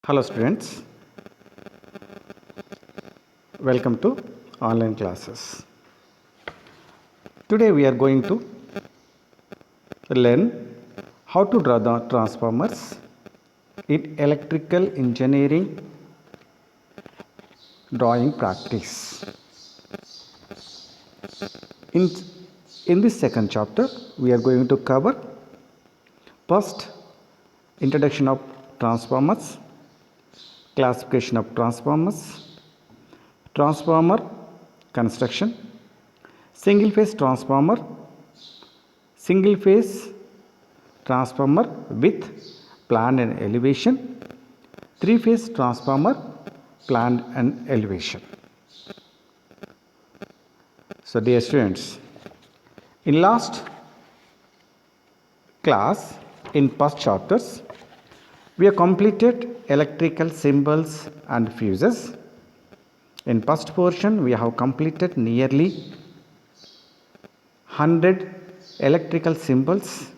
Hello students, welcome to online classes. Today we are going to learn how to draw the transformers in electrical engineering drawing practice. In this second chapter we are going to cover first introduction of transformers, classification of transformers, transformer construction, single phase transformer with planned and elevation, three phase transformer planned and elevation. So dear students, in last class in past chapters we have completed electrical symbols and fuses. In first portion we have completed nearly 100 electrical symbols.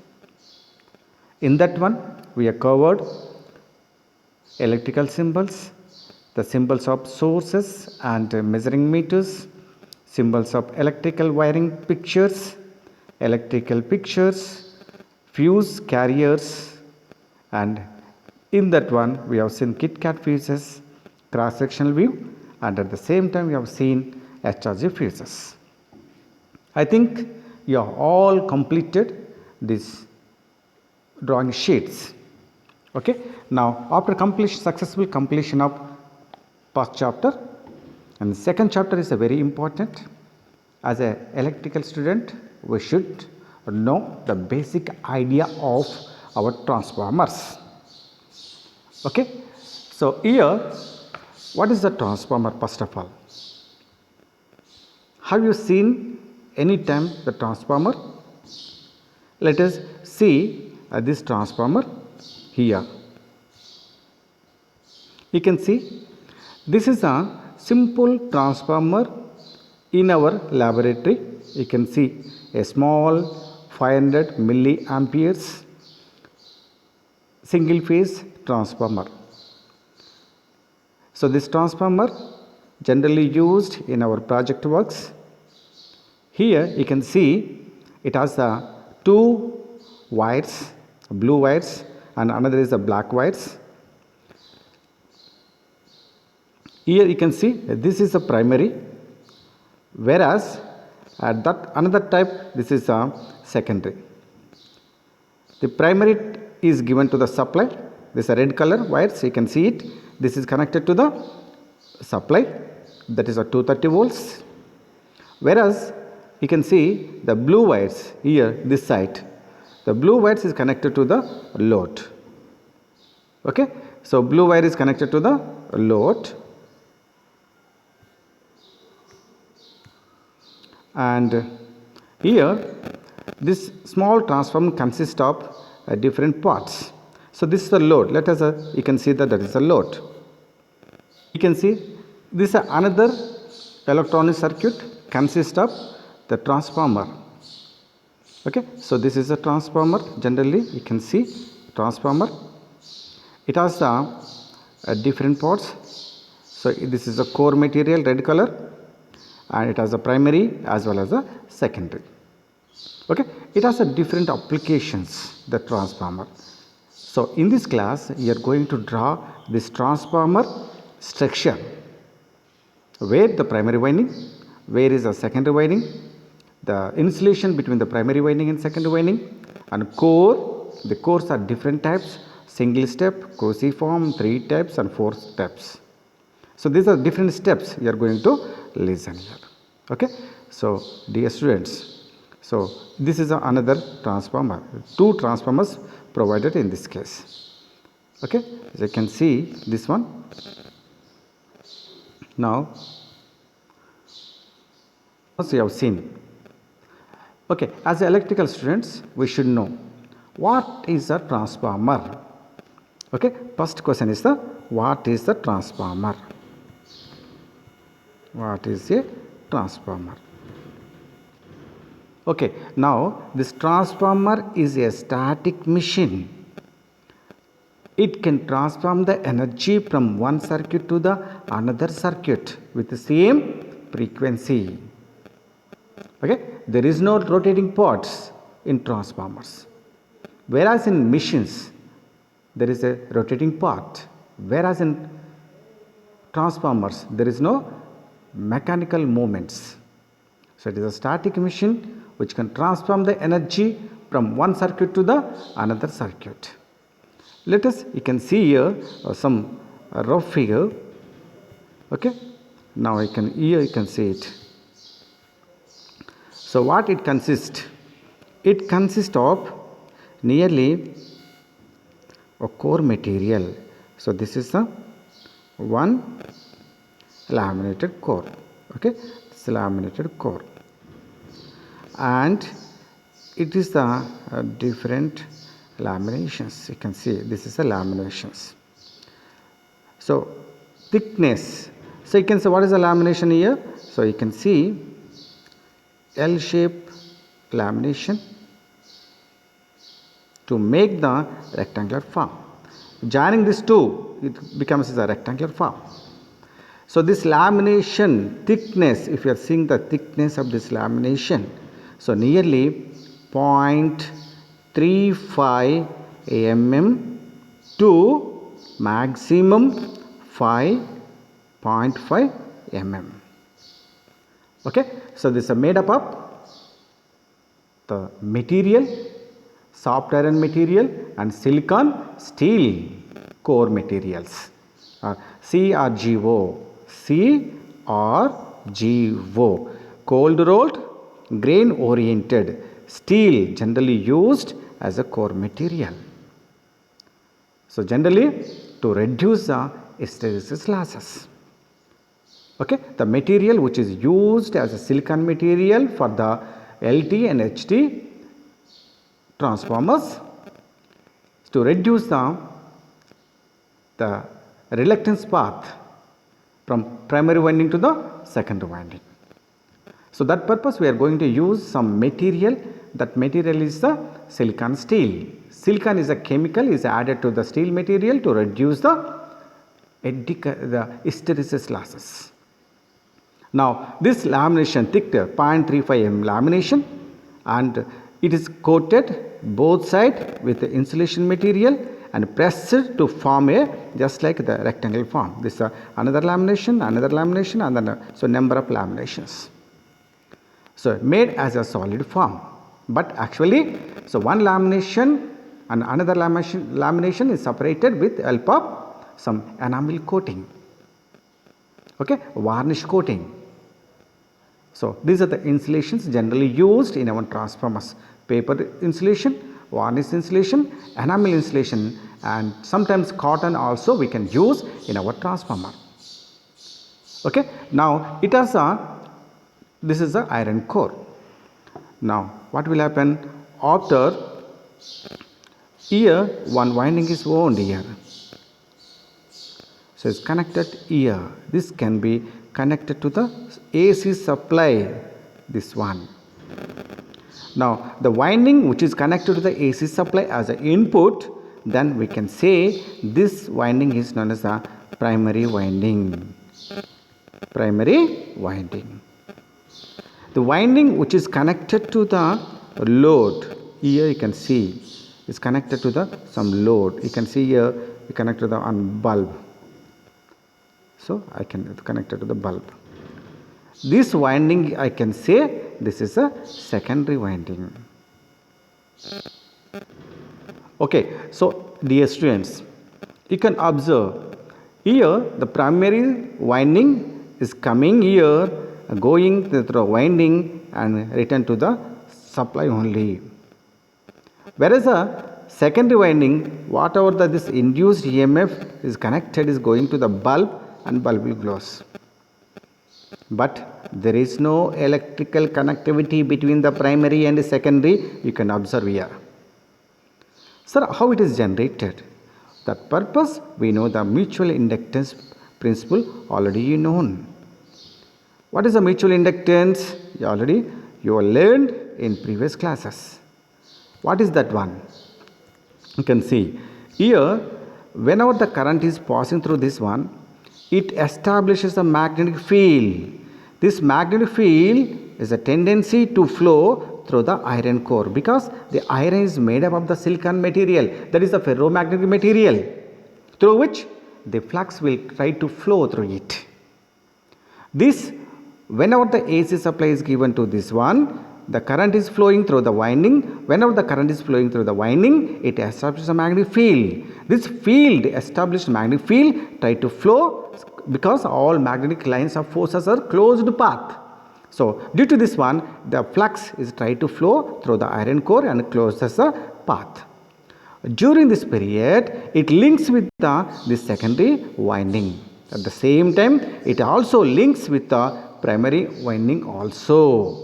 In that one we have covered electrical symbols, the symbols of sources and measuring meters, symbols of electrical wiring pictures, fuse carriers, and in that one we have seen Kit Kat fuses, cross sectional view, and at the same time we have seen HRG fuses. I think you have all completed these drawing sheets. Okay. Now after successful completion of first chapter, and the second chapter is a very important. As an electrical student we should know the basic idea of our transformers. Okay. So here what is the transformer first of all? Have you seen any time the transformer? Let us see this transformer here. You can see this is a simple transformer in our laboratory. You can see a small 500 milliamperes single phase transformer. So this transformer generally used in our project works. Here you can see it has two wires, blue wires, and another is the black wires. Here you can see this is a primary, whereas at that another type this is a secondary. The primary is given to the supply. This is a red color wires, you can see it. This is connected to the supply, that is a 230 volts, whereas you can see the blue wires here this side. The blue wires is connected to the load. Okay, so blue wire is connected to the load, and here this small transformer consists of different parts. So this is the load. Let us you can see that is a load. You can see this is another electronic circuit consists of the transformer. Okay, so this is a transformer. Generally you can see transformer. It has different parts. So this is a core material, red color, and it has a primary as well as a secondary. Okay, it has a different applications, the transformer. So in this class you are going to draw this transformer structure, where the primary winding, where is the secondary winding, the insulation between the primary winding and secondary winding, and core. The cores are different types: single step, cruciform, 3 steps and 4 steps. So these are different steps you are going to listen here. Okay. So dear students, so this is another transformer, 2 transformers provided in this case. Okay, as you can see this one. Now as you have seen. Okay, as electrical students we should know what is a transformer. Okay, first question is what is the transformer? What is a transformer? Okay, now this transformer is a static machine it can transform the energy from one circuit to the another circuit with the same frequency. Okay, there is no rotating parts in transformers, whereas in machines there is a rotating part, whereas in transformers there is no mechanical movements. So it is a static machine which can transform the energy from one circuit to the another circuit. Let us, you can see here some rough figure. Okay, now here you can see it. So what it consists? It consists of nearly a core material. So this is the one laminated core. Okay, it's a laminated core, and it is the different laminations. You can see this is the laminations. So thickness. So you can say what is the lamination here? So you can see L-shaped lamination to make the rectangular form. Joining these two, it becomes a rectangular form. So this lamination thickness, if you are seeing the thickness of this lamination, so nearly 0.35 mm to maximum 5.5 mm. Okay, so this is made up of the material, soft iron material, and silicon steel core materials, CRGO. CRGO, cold rolled grain oriented steel, generally used as a core material. So generally to reduce the hysteresis losses. Okay, the material which is used as a silicon material for the LT and HT transformers to reduce the reluctance path from primary winding to the secondary winding. So that purpose we are going to use some material. That material is the silicon steel. Silicon is a chemical is added to the steel material to reduce the hysteresis losses. Now this lamination thick 0.35 mm lamination, and it is coated both sides with the insulation material and pressed to form a just like the rectangle form. This is another lamination, and then so number of laminations. So made as a solid form, but actually so one lamination and another lamination is separated with help of some enamel coating. Okay, varnish coating. So these are the insulations generally used in our transformers: paper insulation, varnish insulation, enamel insulation, and sometimes cotton also we can use in our transformer. Okay, now it has this is the iron core. Now what will happen after here? One winding is wound here, so it's connected here. This can be connected to the AC supply, this one. Now the winding which is connected to the AC supply as an input, then we can say this winding is known as a primary winding. Primary winding. The winding which is connected to the load, here you can see is connected to the some load. You can see here we connect to the bulb. So I can connect it to the bulb. This winding I can say this is a secondary winding. Okay, so dear students, you can observe here the primary winding is coming here, going through winding and return to the supply only. Whereas a secondary winding, whatever this induced EMF is connected is going to the bulb and bulb will close. But there is no electrical connectivity between the primary and the secondary, you can observe here. Sir, how it is generated? That purpose we know the mutual inductance principle already known. What is the mutual inductance? You have learned in previous classes. What is that one? You can see here whenever the current is passing through this one, it establishes a magnetic field. This magnetic field is a tendency to flow through the iron core, because the iron is made up of the silicon material, that is the ferromagnetic material, through which the flux will try to flow through it. This, whenever the AC supply is given to this one, the current is flowing through the winding. Whenever the current is flowing through the winding, it establishes a magnetic field. This field, established magnetic field, try to flow because all magnetic lines of forces are closed path. So due to this one, the flux is try to flow through the iron core and closes the path. During this period, it links with the secondary winding. At the same time, it also links with the primary winding also.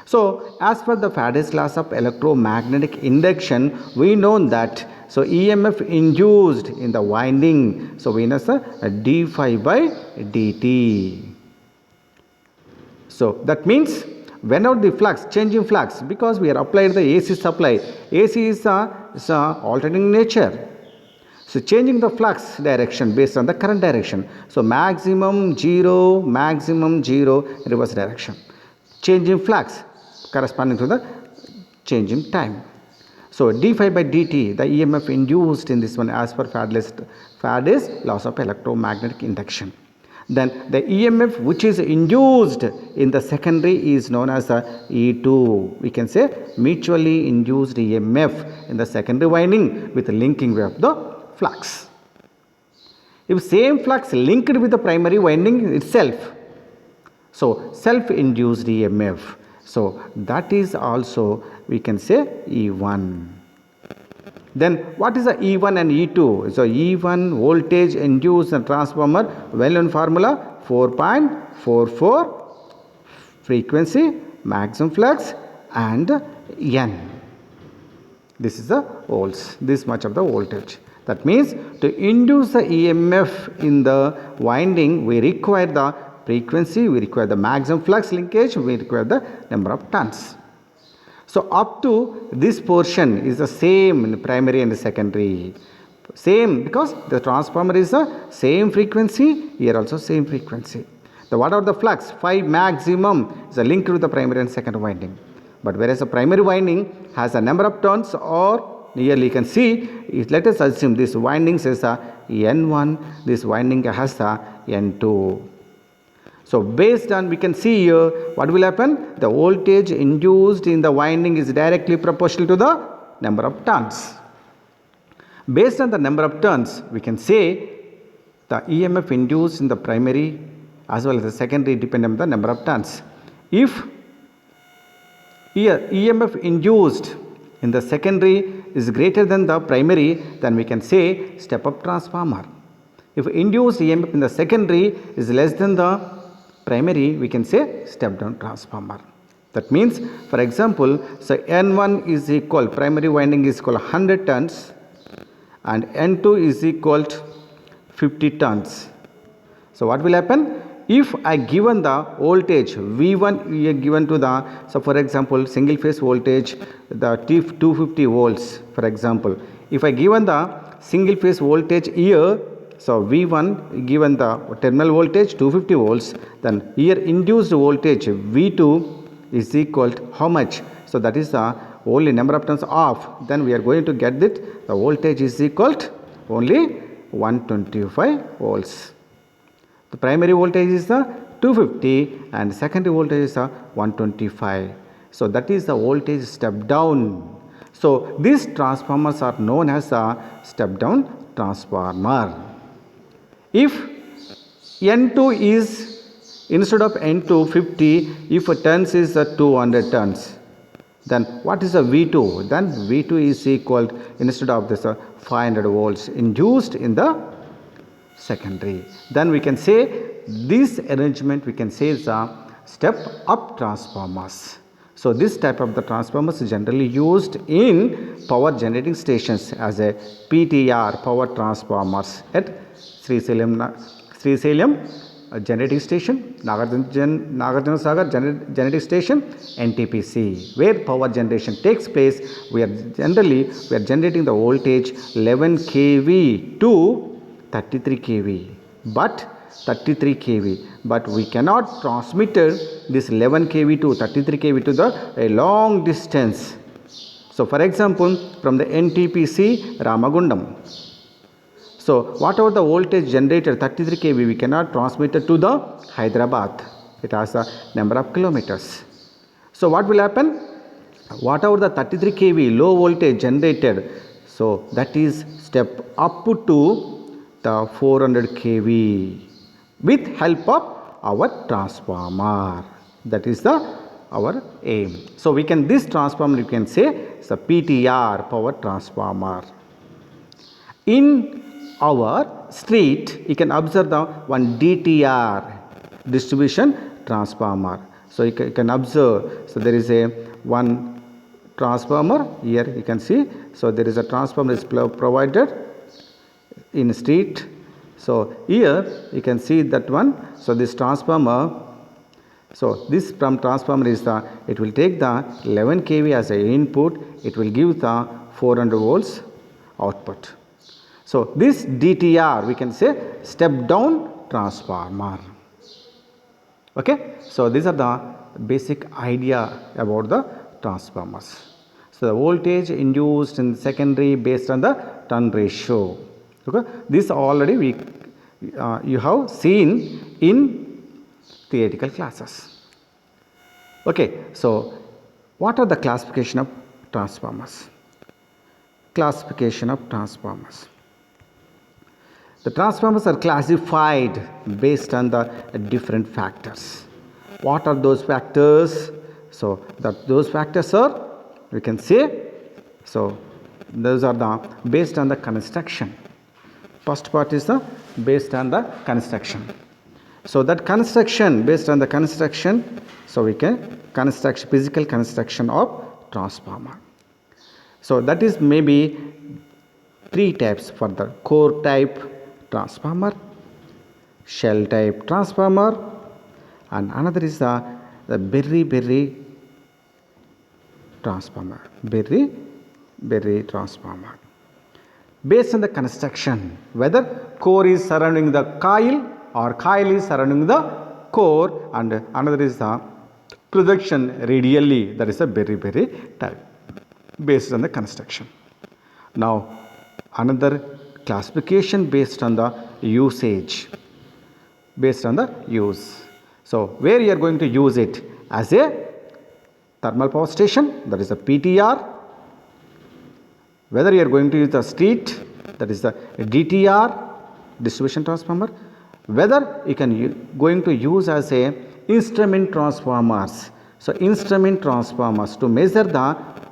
So as per the Faraday's laws of electromagnetic induction, we know that EMF induced in the winding, so we know d phi by dt. So that means whenever the flux, changing flux, because we are applied the AC supply, AC is alternating nature. So changing the flux direction based on the current direction. So maximum 0, reverse direction. Changing flux corresponding to the changing time. So d phi by dt, the EMF induced in this one as per Faraday's laws of electromagnetic induction. Then the EMF which is induced in the secondary is known as E2. We can say mutually induced EMF in the secondary winding with the linking way of the flux. If same flux linked with the primary winding itself, so self-induced EMF, so that is also we can say E1. Then what is the E1 and E2? So E1 voltage induced in transformer, well-known formula 4.44 frequency, maximum flux and N. This is the volts, this much of the voltage. That means to induce the EMF in the winding, we require the frequency, we require the maximum flux linkage, we require the number of turns. So up to this portion is the same in the primary and the secondary. Same, because the transformer is the same frequency, here also same frequency. The whatever the flux, phi maximum is a link to the primary and secondary winding. But whereas the primary winding has a number of turns, or nearly you can see, let us assume this winding says N1, this winding has N2. So based on, we can see here what will happen, the voltage induced in the winding is directly proportional to the number of turns. Based on the number of turns, we can say the EMF induced in the primary as well as the secondary depend on the number of turns. If here EMF induced in the secondary is greater than the primary, then we can say step up transformer. If induced EMF in the secondary is less than the primary, we can say step down transformer. That means, for example, so N1 is equal, primary winding is equal 100 turns and N2 is equal to 50 turns. So what will happen? If I given the voltage V1, we are given to the, so for example, single phase voltage, the 250 volts, for example. If I given the single phase voltage here, so V1 given the terminal voltage 250 volts, then here induced voltage V2 is equal to how much? So that is the only number of turns off. Then we are going to get that the voltage is equal to only 125 volts. The primary voltage is the 250 and secondary voltage is the 125. So that is the voltage step down. So these transformers are known as a step down transformer. If N2 is instead of N2 50, if a turns is 200 turns, then what is the V2? Then V2 is equal instead of this 500 volts induced in the secondary. Then we can say this arrangement we can say is a step up transformers. So this type of the transformers is generally used in power generating stations as a PTR, power transformers at Srisailam generating station, Nagarjuna Sagar generating station, NTPC, where power generation takes place. We are generating the voltage 11 kV to 33 kV, but 33 kV, but we cannot transmit this 11 kV to 33 kV to a long distance. So for example, from the NTPC Ramagundam, so whatever the voltage generated 33 kV, we cannot transmit it to the Hyderabad. It has a number of kilometers. So what will happen? Whatever the 33 kV low voltage generated, so that is step up to the 400 kV with help of our transformer. That is our aim. So we can, this transformer you can say it's a PTR, power transformer. In our street, you can observe the one DTR, distribution transformer. So you can observe, so there is a one transformer here, you can see. So there is a transformer is provided in street. So here you can see that one. So this transformer, so this from transformer is it will take the 11 kV as a input, it will give the 400 volts output. So this DTR we can say step down transformer. Okay, so these are the basic idea about the transformers. So the voltage induced in secondary based on the turn ratio. Okay, this already we you have seen in theoretical classes. Okay, so what are the classification of transformers? Classification of transformers. The transformers are classified based on the different factors. What are those factors? So those factors are, we can say, so those are the based on the construction. First part is the based on the construction. So that construction, based on the construction, so we can construct physical construction of transformer. So that is maybe three types for the core type transformer, shell type transformer, and another is the berry transformer, berry transformer. Based on the construction, whether core is surrounding the coil or coil is surrounding the core, and another is the projection radially, that is a berry type based on the construction. Now another classification based on the usage, based on the use. So where you are going to use it as a thermal power station, that is a PTR. Whether you are going to use the street, that is the DTR, distribution transformer. Whether you can going to use as a instrument transformers. So instrument transformers to measure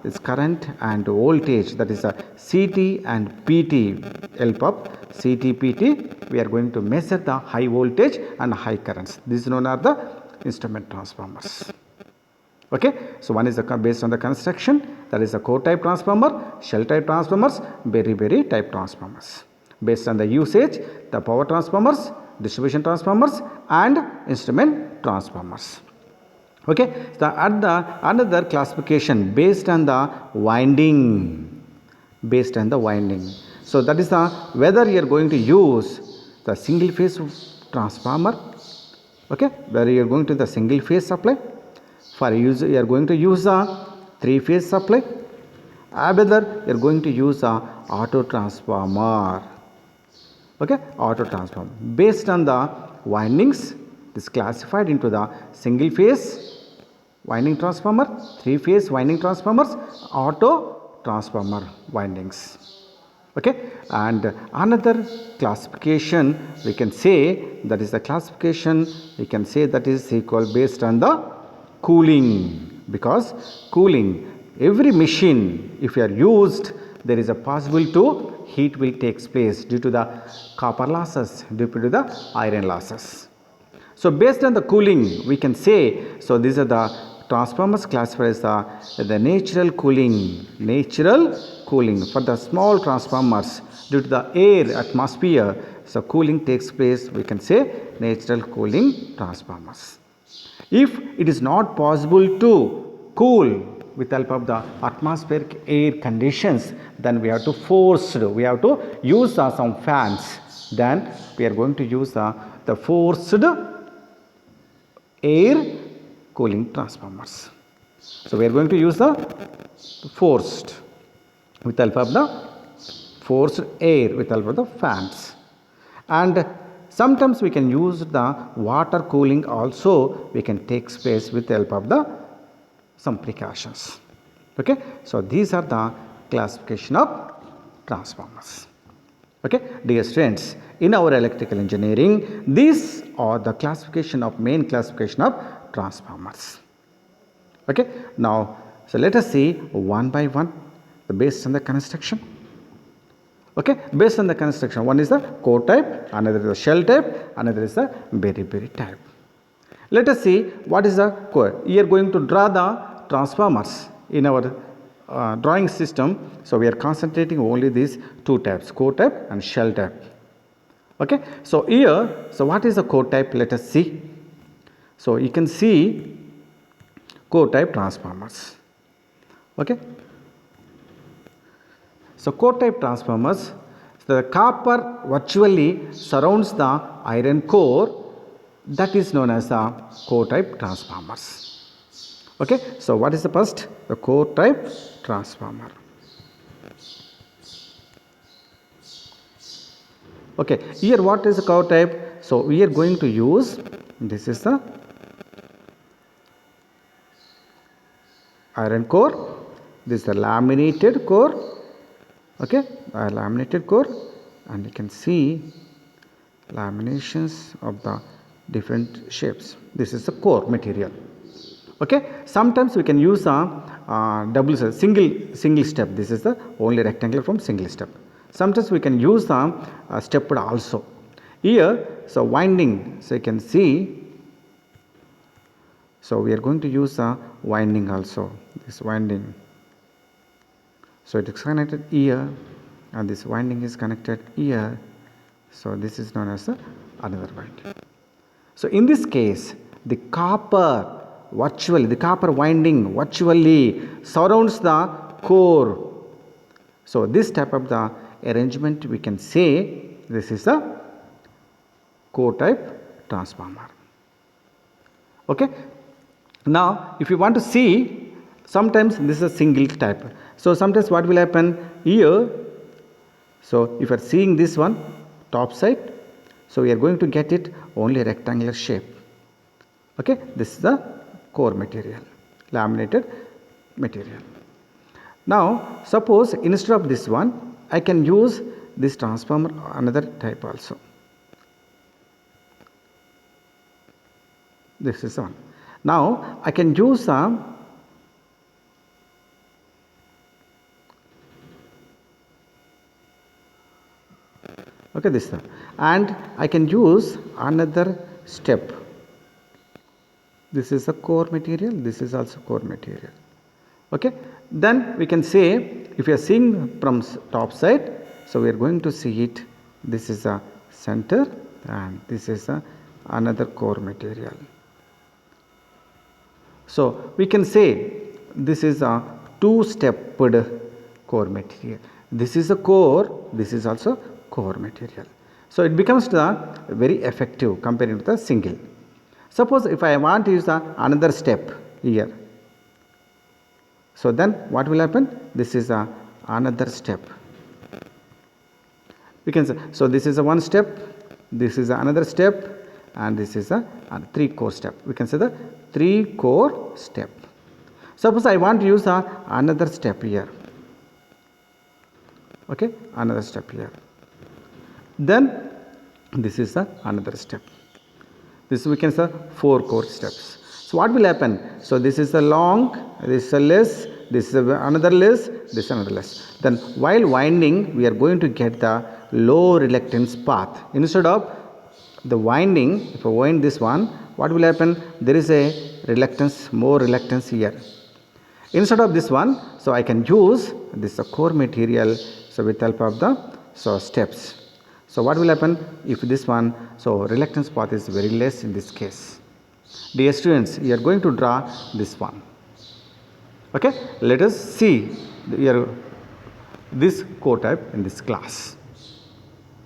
this current and voltage, that is a CT and PT, help of CT, PT, we are going to measure the high voltage and high currents. This is known as the instrument transformers. Okay, so one is based on the construction, that is a core type transformer, shell type transformers, berry type transformers. Based on the usage, the power transformers, distribution transformers, and instrument transformers. Okay, so another classification based on the winding, based on the winding. So that is the whether you are going to use the single phase transformer. Okay, whether you are going to the single phase supply, for use you are going to use the three phase supply, whether you are going to use the auto transformer. Okay, auto transformer based on the windings, this classified into the single phase winding transformer, three phase winding transformers, auto transformer windings. Okay, and another classification we can say, that is the classification we can say that is equal based on the cooling, because cooling, every machine if you are used, there is a possible to heat will takes place due to the copper losses, due to the iron losses. So based on the cooling we can say, so these are the transformers classified as the natural cooling for the small transformers due to the air atmosphere, So cooling takes place, we can say natural cooling transformers. If it is not possible to cool with help of the atmospheric air conditions, then we have to use some fans. Then we are going to use the forced air cooling transformers. So we are going to use the forced with help of the forced air with help of the fans. And sometimes we can use the water cooling also, we can take space with the help of the some precautions. Okay, so these are the classification of transformers. Okay, dear students, in our electrical engineering, these are the main classification of transformers. Okay, now so let us see one by one based on the construction. Okay, based on the construction, one is the core type, another is the shell type, another is the berry type. Let us see what is the core. We are going to draw the transformers in our drawing system. So we are concentrating only these two types, core type and shell type. Okay, so here, so what is the core type? Let us see. So you can see core type transformers. Okay, so core type transformers, the copper virtually surrounds the iron core, that is known as the core type transformers. Okay, so what is the first? The core type transformer. Okay, here what is the core type? So we are going to use, this is the iron core, this is the laminated core. Okay, laminated core, and you can see laminations of the different shapes. This is the core material. Okay, sometimes we can use a single step. This is the only rectangular from single step. Sometimes we can use stepped also. Here, so winding, so you can see. So we are going to use winding also. This winding. So it is connected here, and this winding is connected here. So this is known as another winding. So in this case, the copper winding virtually surrounds the core. So this type of the arrangement, we can say this is a core type transformer. Okay. Now if you want to see, sometimes this is a single type. So sometimes what will happen here, so if you are seeing this one top side, so we are going to get it only rectangular shape. Okay, this is the core material, laminated material. Now suppose instead of this one, I can use this transformer another type also. This is one. Now I can use okay, this one, and I can use another step. This is a core material, this is also core material. Okay, then we can say, if you are seeing from top side, so we are going to see it, this is a center and this is another core material. So we can say this is a two-stepped core material. This is a core, this is also core material. So it becomes very effective compared to the single. Suppose if I want to use another step here, so then what will happen? This is another step. We can say, so this is a one step, this is another step, and this is a three core step. We can say the three core step. Suppose I want to use another step here. Okay, another step here. Then this is another step. This we can say four core steps. So what will happen? So this is a long, this is a less, this is another less, this is another less. Then while winding, we are going to get the low reluctance path. Instead of the winding, if I wind this one, what will happen? There is a reluctance, more reluctance here. Instead of this one, so I can use this core material, so with help of the steps. So what will happen if this one, so reluctance path is very less in this case. Dear students, you are going to draw this one. Okay, let us see this core type in this class.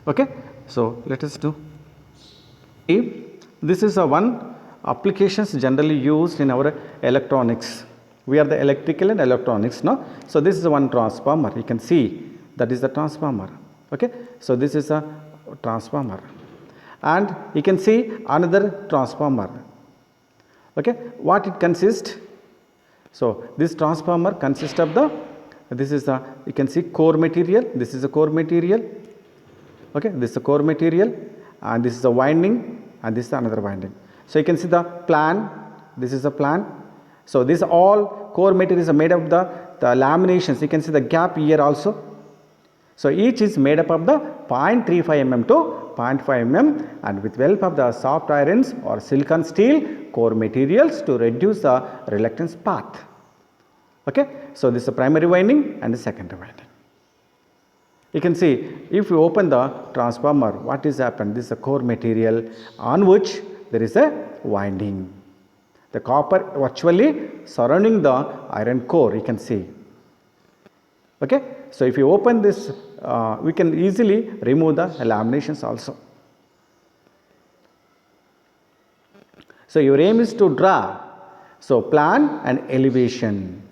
Okay, so let us do. This is a one applications generally used in our electronics. We are the electrical and electronics now. So this is one transformer. You can see that is the transformer. Okay, so this is a transformer, and you can see another transformer. Okay, what it consists? So this transformer consists of this is the, you can see, core material. This is a core material. Okay, this is a core material, and this is a winding, and this is another winding. So you can see the plan. This is a plan. So this all core material is made of the laminations. You can see the gap here also. So each is made up of the 0.35 mm to 0.5 mm, and with help of the soft irons or silicon steel core materials to reduce the reluctance path. Okay, so this is the primary winding and the secondary winding. You can see if you open the transformer, what is happened? This is a core material on which there is a winding. The copper virtually surrounding the iron core, you can see. Okay, so if you open this, we can easily remove the laminations also. So your aim is to draw, so plan and elevation.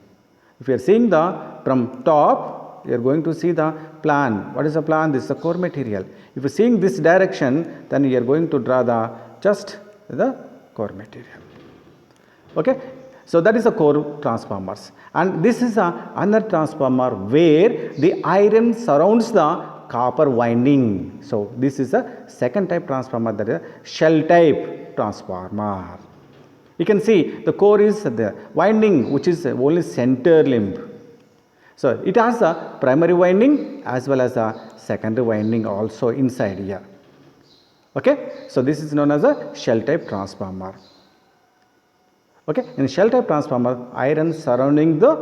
If you are seeing the from top, you are going to see the plan. What is the plan? This is the core material. If you are seeing this direction, then you are going to draw just the core material. Okay, so that is the core transformers, and this is another transformer where the iron surrounds the copper winding. So this is a second type transformer, that is a shell type transformer. You can see the core is the winding which is only center limb. So it has a primary winding as well as a secondary winding also inside here. Okay, so this is known as a shell type transformer. Okay, in shell type transformer, iron surrounding the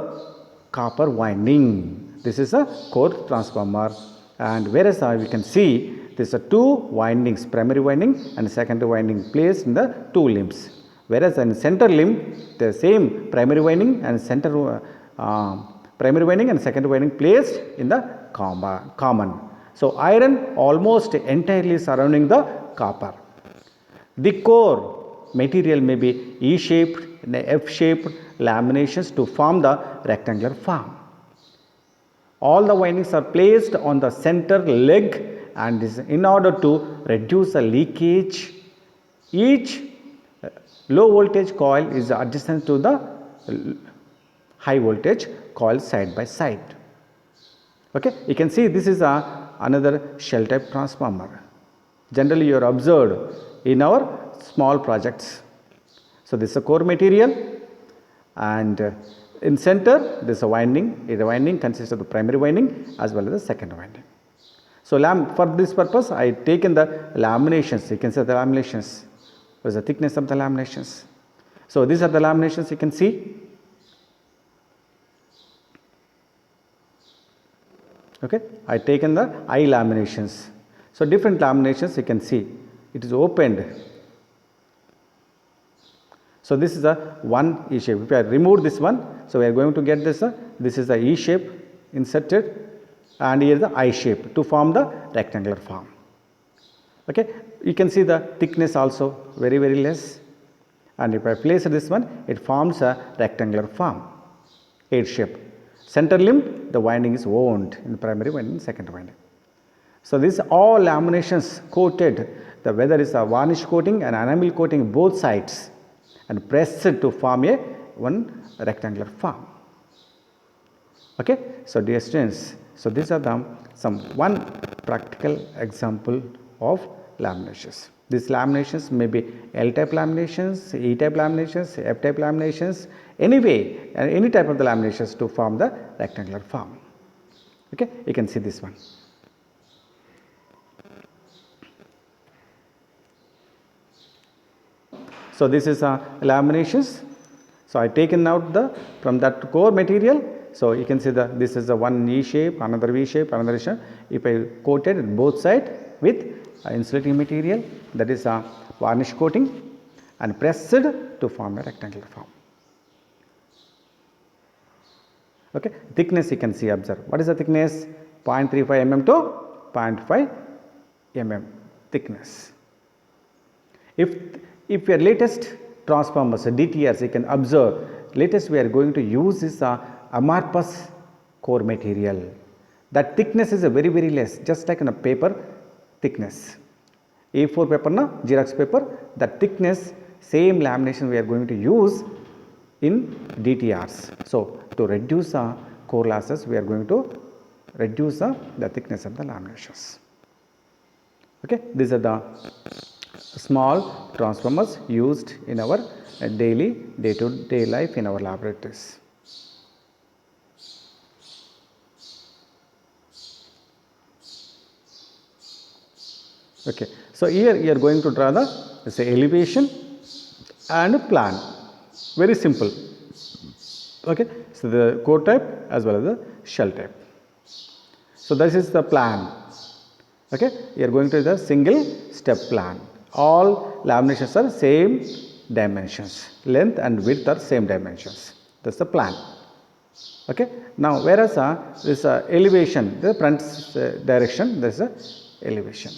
copper winding. This is a core transformer, and whereas we can see there are two windings, primary winding and secondary winding placed in the two limbs. Whereas in center limb, the same primary winding and primary winding and secondary winding placed in the common. So iron almost entirely surrounding the copper. The core material may be E-shaped, F-shaped laminations to form the rectangular form. All the windings are placed on the center leg, and this in order to reduce the leakage. Each low voltage coil is adjacent to the high voltage coil side by side. Okay, you can see this is another shell type transformer. Generally you are observed in our small projects. So this is a core material, and in center there is a winding. The winding consists of the primary winding as well as the secondary winding. So for this purpose I taken the laminations. You can see the laminations. What is the thickness of the laminations? So these are the laminations you can see. Okay, I taken the I laminations. So different laminations you can see. It is opened. So this is a one E shape. If I remove this one, so we are going to get this. This is the E shape inserted, and here is the I shape to form the rectangular form. Okay, you can see the thickness also very less, and if I place this one, it forms a rectangular form, 8 shape. Center limb, the winding is wound in the primary winding, secondary winding. So this all laminations coated, the whether is a varnish coating and enamel coating both sides, and pressed to form a one rectangular form. Okay, so dear students, so these are some one practical example of laminations. These laminations may be L type laminations, E type laminations, F type laminations, anyway, any type of the laminations to form the rectangular form. Okay, you can see this one. So this is laminations. So I taken out from that core material. So you can see this is a one E shape, another V shape, another shape. If I coated both sides, with insulating material, that is a varnish coating, and pressed to form a rectangular form. Okay. Thickness you can see, observe. What is the thickness? 0.35 mm to 0.5 mm thickness. If your latest transformers, DTRs, you can observe, latest we are going to use is amorphous core material. That thickness is a very less, just like in a paper thickness. A4 paper na Xerox paper, that thickness, same lamination we are going to use in DTRs. So to reduce core losses, we are going to reduce the thickness of the laminations. Okay, these are the small transformers used in our daily day-to-day life in our laboratories. Okay, so here you are going to draw the elevation and plan. Very simple. Okay, so the core type as well as the shell type. So this is the plan. Okay, you are going to the single step plan. All laminations are same dimensions, length and width are same dimensions. That's the plan. Okay, now whereas this elevation, the front direction, there is a elevation.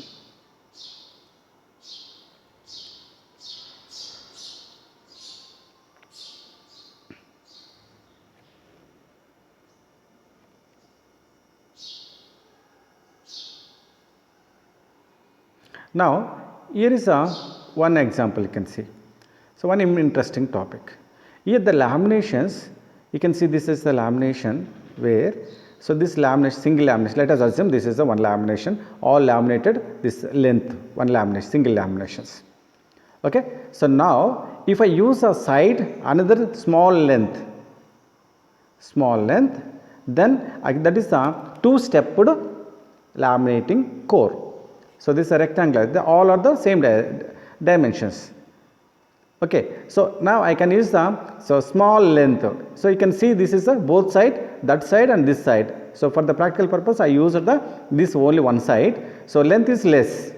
Now here is one example you can see. So one interesting topic. Here the laminations, you can see this is the lamination where, so this lamination, single lamination, let us assume this is the one lamination, all laminated this length, one lamination, single laminations. Okay, so now if I use a side another small length, then that is a two-stepped laminating core. So this is a rectangular, all are the same dimensions. Okay, so now I can use the small length. So you can see this is both side, that side and this side. So for the practical purpose I used this only one side. So length is less.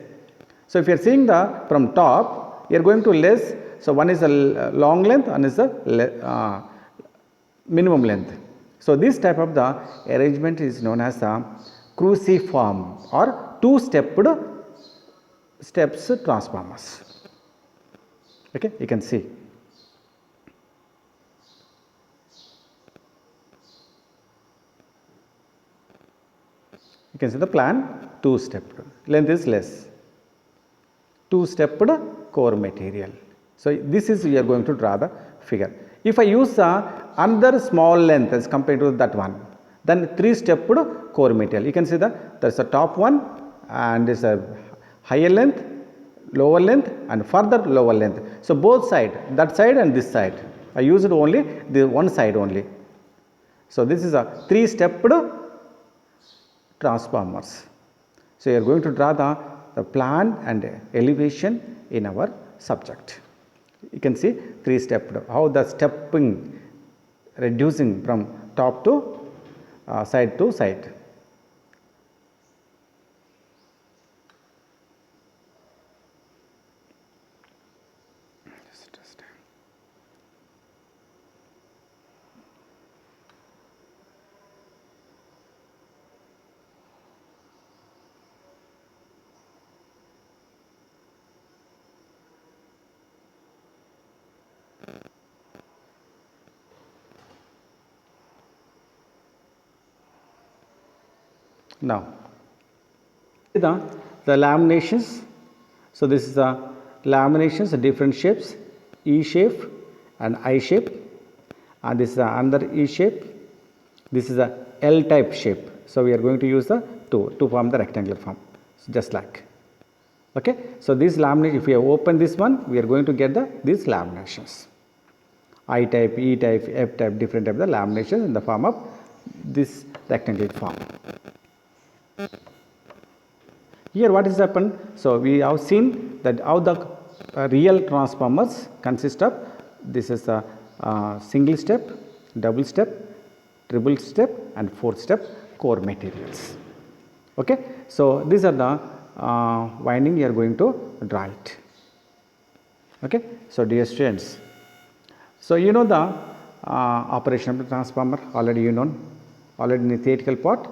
So if you are seeing from top, you are going to less. So one is a long length and is a minimum length. So this type of the arrangement is known as cruciform or two-stepped steps transformers. Okay, you can see. You can see the plan, two-stepped, length is less, two-stepped core material. So this is we are going to draw the figure. If I use another small length as compared to that one, then three-stepped core material. You can see that there is a top one and there is a higher length, lower length and further lower length. So both side, that side and this side, I used only the one side only. So this is a three-stepped transformers. So you are going to draw the plan and elevation in our subject. You can see three-stepped, how the stepping reducing from top to side to side. Now, the laminations. So this is the laminations, the different shapes, E shape and I shape, and this is another E shape. This is a L type shape. So we are going to use the two to form the rectangular form, so just like. Okay. So this lamination, if we open this one, we are going to get these laminations. I type, E type, F type, different type of the laminations in the form of this rectangular form. Here what has happened? So we have seen that how the real transformers consist of, this is a single step, double step, triple step and fourth step core materials. Okay. So these are the winding you are going to draw it. Okay. So dear students, so you know the operation of the transformer already, you know, already in the theoretical part,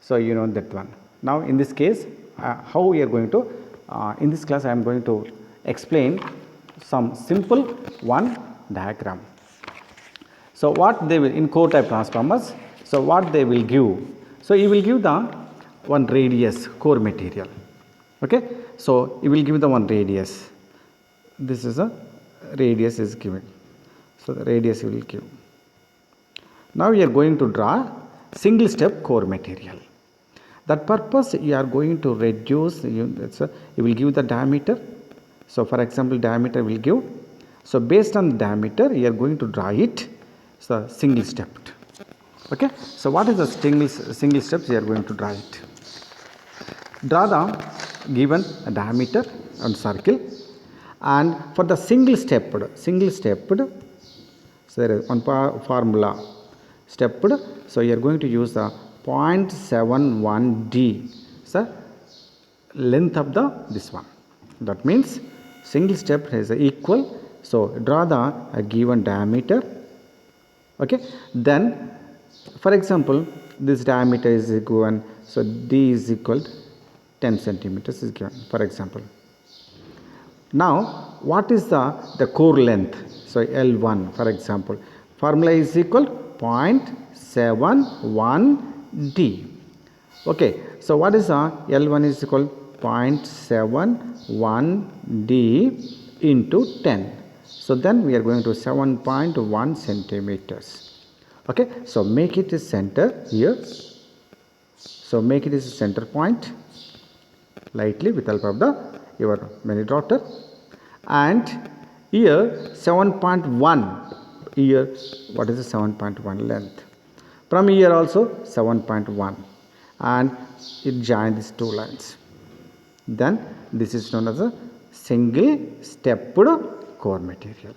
so you know that one. Now in this case, how we are going to, in this class I am going to explain some simple one diagram. So what they will, in core type transformers, so what they will give, so you will give the one radius core material. Okay. So you will give the one radius, this is a radius is given, so the radius you will give. Now we are going to draw single step core material. That purpose you are going to reduce, you will give the diameter. So for example, diameter will give, so based on the diameter you are going to draw it, so single stepped. Okay. So what is the single steps you are going to draw it? Draw the given diameter on circle, and for the single stepped, so there is one formula stepped, so you are going to use the 0.71 d, so length of the this one. That means single step is equal, so draw the given diameter. Okay. Then for example, this diameter is given, so d is equal to 10 centimeters is given, for example. Now what is the core length? So L1, for example, formula is equal 0.71 d. Okay. So what is L1 is equal 0.71 d into 10. So then we are going to 7.1 centimeters. Okay. So make it a center here. So make it as a center point lightly with help of the your mini daughter, and here 7.1, here what is the 7.1 length, from here also 7.1, and it join these two lines. Then this is known as a single stepped core material.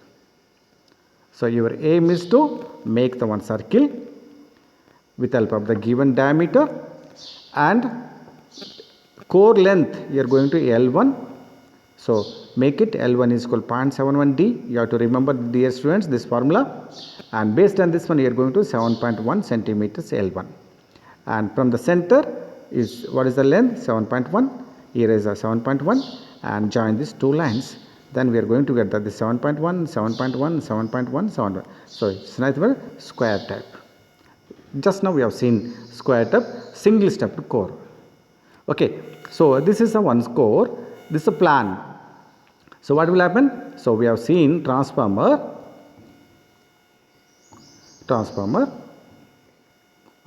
So your aim is to make the one circle with help of the given diameter, and core length you are going to L1. So make it L1 is equal 0.71 d. You have to remember, dear students, this formula, and based on this one you are going to 7.1 centimeters L1, and from the center is what is the length, 7.1, here is a 7.1, and join these two lines. Then we are going to get that the 7.1, 7.1, 7.1, 7.1. So it's nothing but square type. Just now we have seen square type single stepped core. Okay. So this is a one core, this is a plan. So what will happen? So we have seen transformer.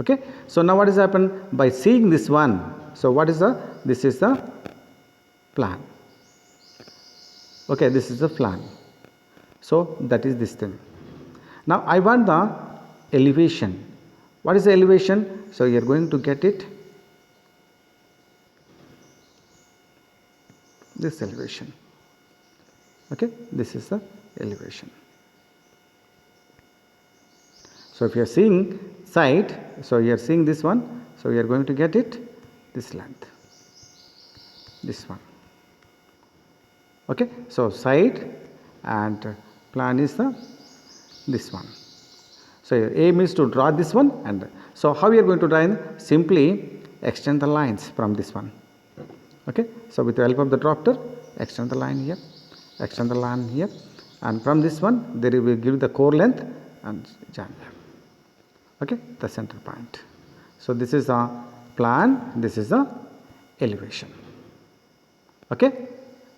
Okay. So now what has happened? By seeing this one, so what is this is the plan. Okay, this is the plan. So that is this thing. Now I want the elevation. What is the elevation? So you are going to get it, this elevation. Okay, this is the elevation. So if you are seeing side, so you are seeing this one, so you are going to get it this length, this one. Okay. So side and plan is this one. So your aim is to draw this one, and so how you are going to draw? Simply extend the lines from this one. Okay. So with the help of the drafter, extend the line here, extend the line here, and from this one there will give the core length and join here. Okay, the center point. So this is the plan, this is the elevation. Okay.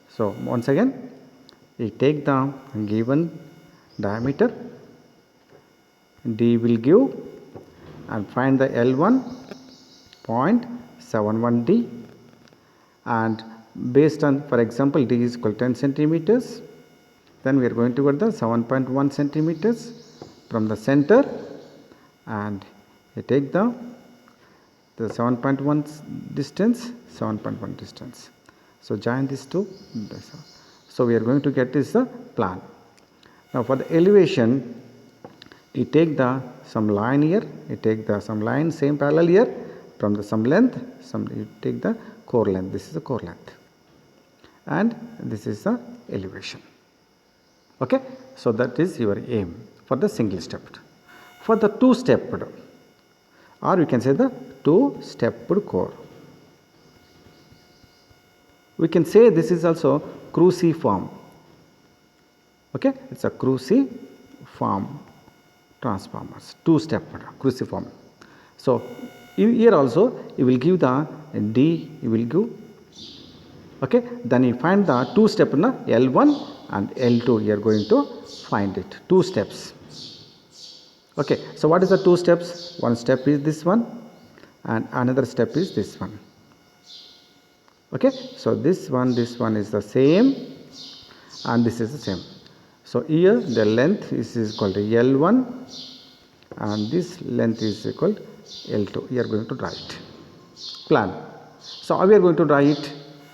So once again, we take the given diameter, d will give, and find the L1 0.71 d, and based on, for example, d is equal to 10 centimeters, then we are going to get the 7.1 centimeters from the center, and we take the 7.1 distance, 7.1 distance. So join these two. So we are going to get this plan. Now for the elevation, you take the some line here, you take the some line same parallel here, from the some length, some you take the core length. This is the core length, and this is the elevation. Okay, so that is your aim for the single stepped. For the two stepped, or we can say the two stepped core, we can say this is also cruciform. Okay, it's a cruciform transformers, two stepped cruciform. So here also you will give the D, you will give. Okay, then you find the two step L1 and L2. You are going to find it, two steps. Okay, so what is the two steps? One step is this one, and another step is this one. Okay, so this one is the same, and this is the same. So here the length is equal to L1, and this length is equal to L2. We are going to write plan. So how we are going to write?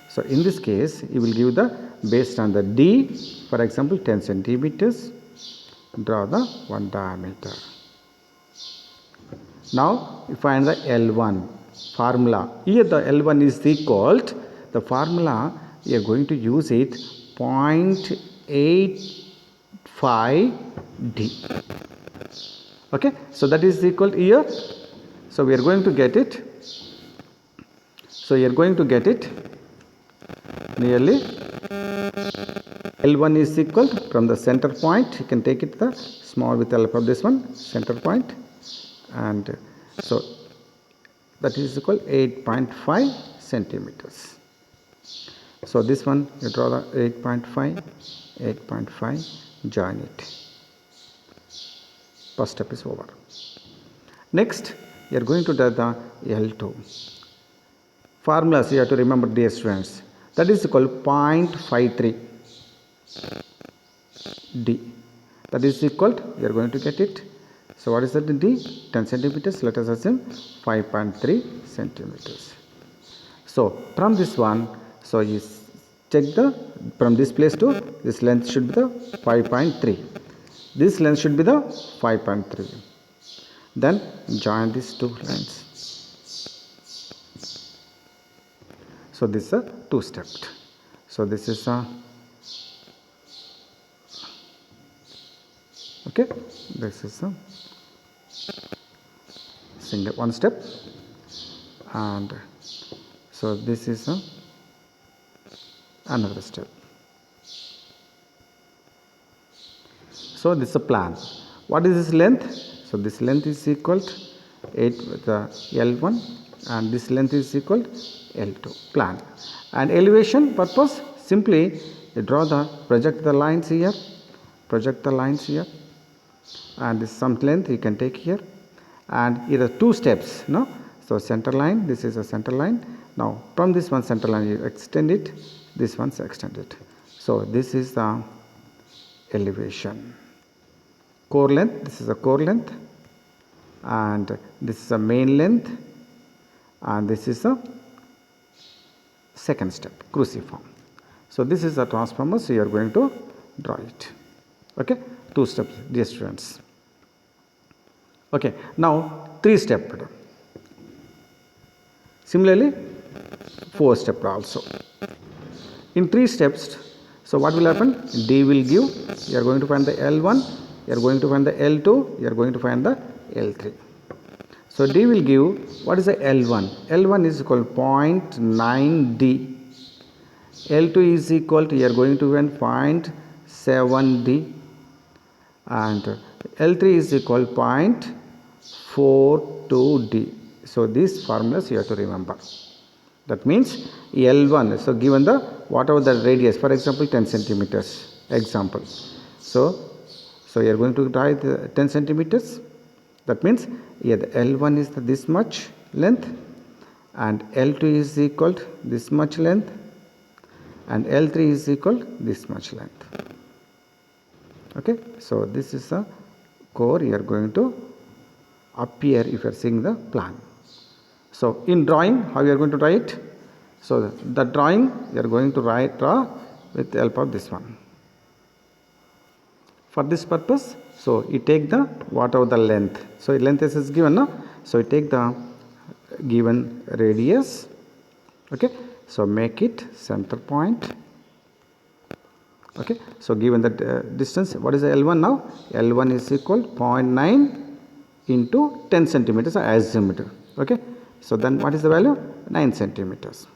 So in this case, you will give the based on the D, for example, 10 centimeters. Draw the one diameter. Now you find the L1 formula. Here the L1 is equal to the formula. We are going to use it 0.85 D. Okay, so that is equal here. So we are going to get it. So you are going to get it nearly L1 is equal from the center point. You can take it the small with the help of this one center point, and so that is equal 8.5 centimeters. So this one you draw the 8.5, join it. First step is over. Next you are going to do the L2. Formulas you have to remember, dear students. That is equal to 0.53 D. That is equal to, you are going to get it. So what is that D? 10 centimeters. Let us assume 5.3 centimeters. So from this one, so you check the from this place to this length should be the 5.3. This length should be the 5.3. Then join these two lines. So this is a two stepped. So this is a okay. This is a single one step, and so this is a another step. So this is a plan. What is this length? So this length is equal to 8 with the L1, and this length is equal to L2. Plan. And elevation purpose, simply you draw the project the lines here, and this some length you can take here, and either two steps. No, so center line. This is a center line. Now from this one center line you extend it. This one's extended. So this is the elevation. Core length. This is a core length, and this is a main length, and this is a second step, cruciform. So this is the transformer. So you are going to draw it. Okay, two steps, dear students. Okay, now three step. Similarly, four step also. In three steps, so what will happen? D will give. You are going to find the L1. You are going to find the L2. You are going to find the L3. So D will give, what is the L1? L1 is equal to 0.9 D. L2 is equal to, you are going to find 0.7 D, and L3 is equal to 0.42 D. So these formulas you have to remember. That means L1, so given the whatever the radius, for example 10 centimeters example. So you are going to write 10 centimeters. That means here the L1 is this much length, and L2 is equal to this much length, and L3 is equal to this much length. Okay, so this is a core you are going to appear if you are seeing the plan. So in drawing, how you are going to write? So the drawing you are going to draw with the help of this one. For this purpose, so you take the whatever the length. So length is given, no? So you take the given radius. Okay, So make it center point. Okay, so given that distance, what is the L1 now? L1 is equal 0.9 into 10 centimeters azimuth. Okay, so then what is the value? 9 centimeters.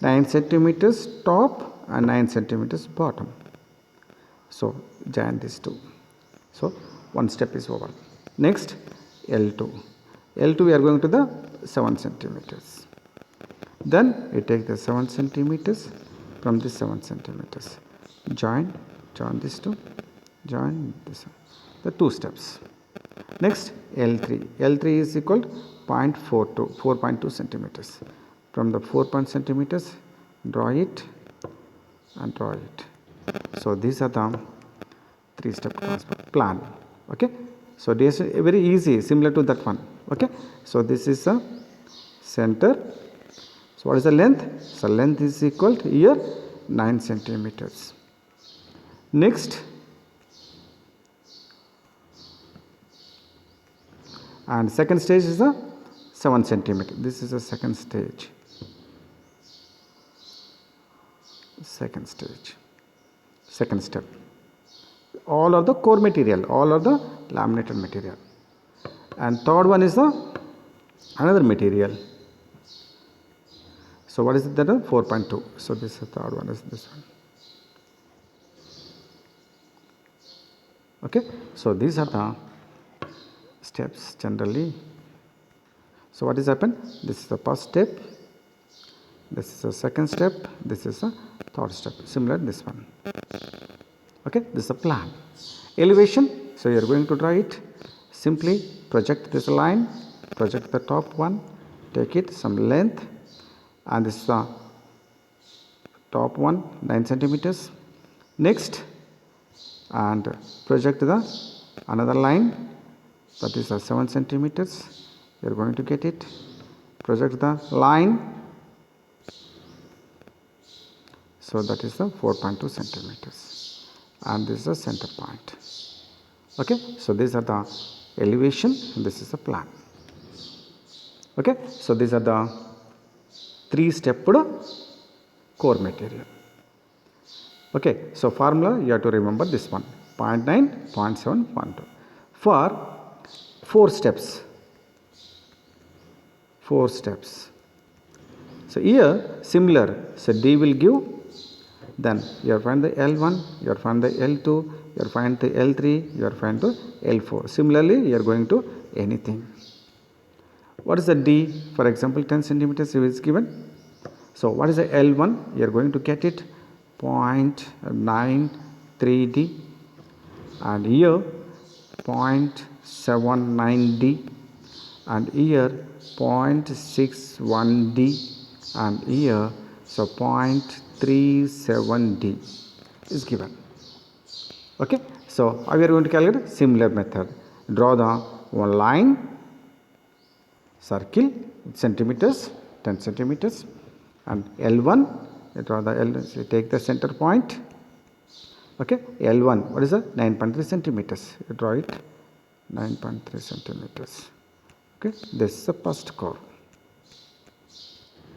9 centimeters top and 9 centimeters bottom. So join these two. So one step is over. Next L2. L2 we are going to the 7 centimeters. Then we take the 7 centimeters from the 7 centimeters. Join these two. Join this one. The two steps. Next L3. L3 is equal to 4.2 centimeters. From the 4 centimeters, draw it and draw it. So these are the 3-step transfer plan. Okay, so this is very easy, similar to that one. Okay, so this is the center. So what is the length? So length is equal to here 9 centimeters. Next, and second stage is the 7 centimeter. This is the second stage. Second step. All are the core material, all are the laminated material. And third one is the another material. So what is it that? 4.2. So this is the third one, is this one. Okay, so these are the steps generally. So what is happened? This is the first step, this is the second step, this is the third step, similar to this one. Okay, this is a plan. Elevation, so you are going to draw it. Simply project this line, project the top one, take it some length, and this is the top one, 9 centimeters. Next, and project the another line, that is 7 centimeters. You are going to get it. Project the line, so that is the 4.2 centimeters, and this is the center point. Okay, so these are the elevation, and this is the plan. Okay, so these are the 3-stepped core material. Okay, so formula you have to remember this one, 0.9, 0.7, 0.2 for 4 steps. 4 steps. So here similar, so D will give, then you find the L1, you find the L2, you find the L3, you find the L4. Similarly, you are going to anything. What is the D? For example, 10 centimeters is given. So what is the L1? You are going to get it 0.93D, and here 0.79D, and here 0.61D, and here so 0.37D is given. Okay, so how we are going to calculate? Similar method. Draw the one line, circle, centimeters, 10 centimeters, and L1, you draw the L, so take the center point. Okay, L1, what is that? 9.3 centimeters. You draw it, 9.3 centimeters. Okay, this is the first core.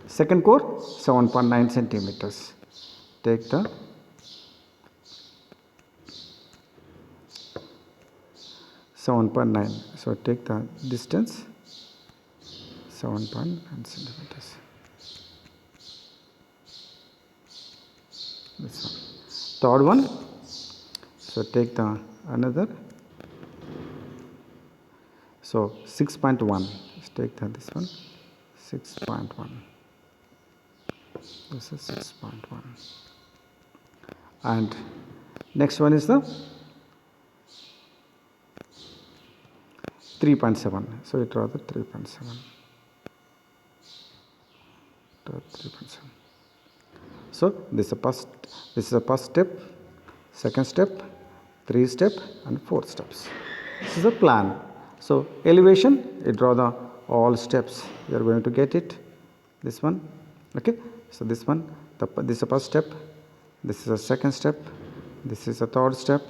Second core, 7.9 centimeters. Take the so take the distance 7.9 centimeters. This one. Third one, so take the another, so 6.1. Let's take the, this one, 6.1. This is 6.1. And next one is the 3.7. So you draw the 3.7. Draw 3.7. So this is the first step, second step, 3 step, and 4 steps. This is a plan. So elevation, you draw the all steps. You are going to get it. This one. Okay. So this one, this is the first step. This is the second step. This is the third step.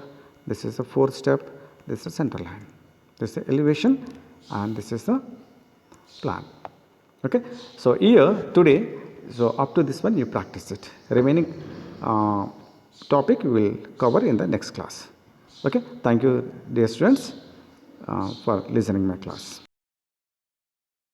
This is the fourth step. This is the center line. This is the elevation, and this is the plan. Okay. So here today So up to this one you practice it. Remaining topic we will cover in the next class. Okay, thank you dear students for listening my class.